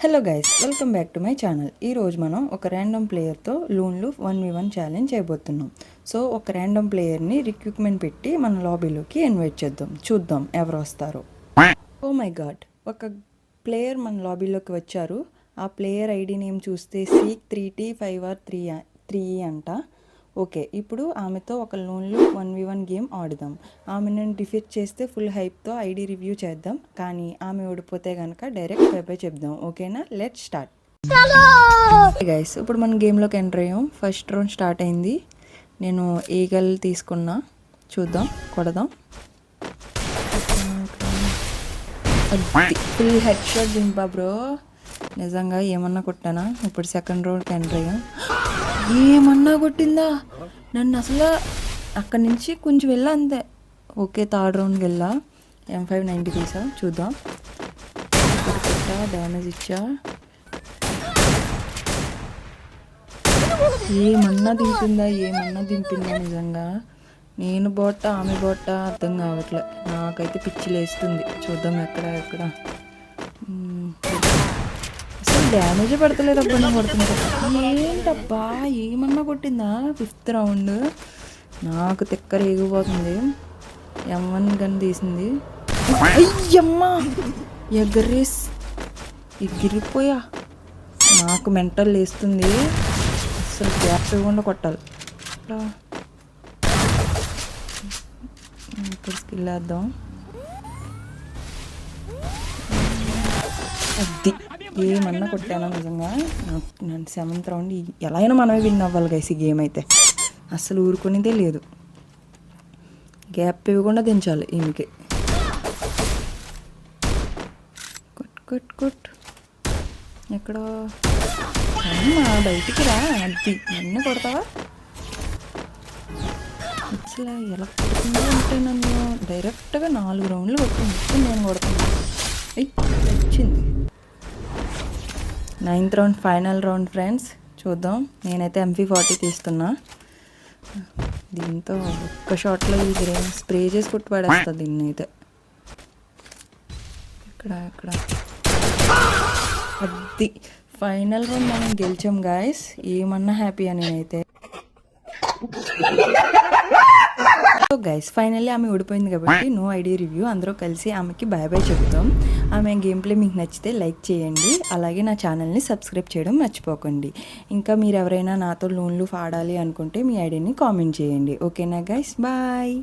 Hello guys, welcome back to my channel. ఈరోజు మనం ఒక ర్యాండమ్ ప్లేయర్తో లూన్లు 1v1 ఛాలెంజ్ చేయబోతున్నాం. సో ఒక ర్యాండమ్ ప్లేయర్ని రిక్రూట్మెంట్ పెట్టి మన లాబీలోకి ఇన్వైట్ చేద్దాం. చూద్దాం ఎవరు వస్తారో. ఓ మై గాడ్, ఒక ప్లేయర్ మన లాబీలోకి వచ్చారు. ఆ ప్లేయర్ ఐడి నేమ్ చూస్తే Seek3T5R3 అంట. ఓకే, ఇప్పుడు ఆమెతో ఒక లోన్లు 1v1 గేమ్ ఆడుదాం. ఆమెను డిఫీట్ చేస్తే ఫుల్ హైప్తో ఐడి రివ్యూ చేద్దాం. కానీ ఆమె ఓడిపోతే కనుక డైరెక్ట్ బై చెప్దాం. ఓకేనా? Let start. గైస్, ఇప్పుడు మనం గేమ్లోకి ఎంటర్ అయ్యాం. ఫస్ట్ రౌండ్ స్టార్ట్ అయింది. నేను ఈగల్ తీసుకున్నా. చూద్దాం, కొడదాం. ఫుల్ హెడ్ షాట్ దింపా బ్రో. నిజంగా ఏమన్నా కొట్టానా? ఇప్పుడు సెకండ్ రౌండ్కి ఎంటర్ అయ్యాం. ఏమన్నా కొట్టిందా నన్ను? అసలు అక్కడి నుంచి కొంచెం వెళ్ళా అంతే. ఓకే, థర్డ్ రౌండ్కి వెళ్ళా. M590 తీసా. చూద్దాం. కొట్టా, డ్యామేజ్ ఇచ్చా. ఏమన్నా దింపిందా నిజంగా? నేను బోట ఆమె బోట అర్థం కావట్లే. నాకైతే పిచ్చి లేస్తుంది. చూద్దాం ఎక్కడ అసలు డ్యామేజే పడతలేదు. అప్పుడు నేను కొడుతున్నా. ఏంటబ్బా, ఏమన్నా కొట్టిందా? ఫిఫ్త్ రౌండ్ నాకు తిక్క రేగిపోతుంది. M1 గన్ తీసింది. అయ్యమ్మా, ఎగిరిపోయా. నాకు మెంటల్ లేస్తుంది. అసలు గ్యాప్ ఇవ్వకుండా కొట్టాలి. ఇప్పుడు స్కిల్ వేద్దాం. అది ఏమన్నా కొట్టాను నిజంగా. నేను 7th రౌండ్ ఎలా అయినా మనమే విన్ అవ్వాలి గైస్. ఈ గేమ్ అయితే అసలు ఊరుకునేదే లేదు. గ్యాప్ ఇవ్వకుండా దించాలి ఈమెకి. కొట్ ఎక్కడ బయటికి రా. అది నన్ను కొడతావా? అసలు ఎలా కొడుతుందో అంటే నన్ను డైరెక్ట్గా 4 రౌండ్లు కొట్టింది. నేను కొడుతున్నా. వచ్చింది. 9th round, final round friends. చూద్దాం. నేనైతే MP40 తీస్తున్నా. దీంతో ఒక్క షాట్లో ఈ గ్రేమ్ స్ప్రే చేసి కొట్టి పడేస్తుంది దీన్ని అయితే. ఇక్కడ అది ఫైనల్ రౌండ్ మనం గెలిచాం గాయస్. ఏమన్నా హ్యాపీయా నేనైతే. సో గైస్, ఫైనల్లీ ఆమె ఓడిపోయింది కాబట్టి నో ఐడి రివ్యూ. అందరూ కలిసి ఆమెకి బై చెబుతాం. ఆమె గేమ్ ప్లే మీకు నచ్చితే లైక్ చేయండి. అలాగే నా ఛానల్ని సబ్స్క్రైబ్ చేయడం మర్చిపోకండి. ఇంకా మీరు ఎవరైనా నాతో లోన్లు ఆడాలి అనుకుంటే మీ ఐడిని కామెంట్ చేయండి. ఓకేనా గైస్? బాయ్.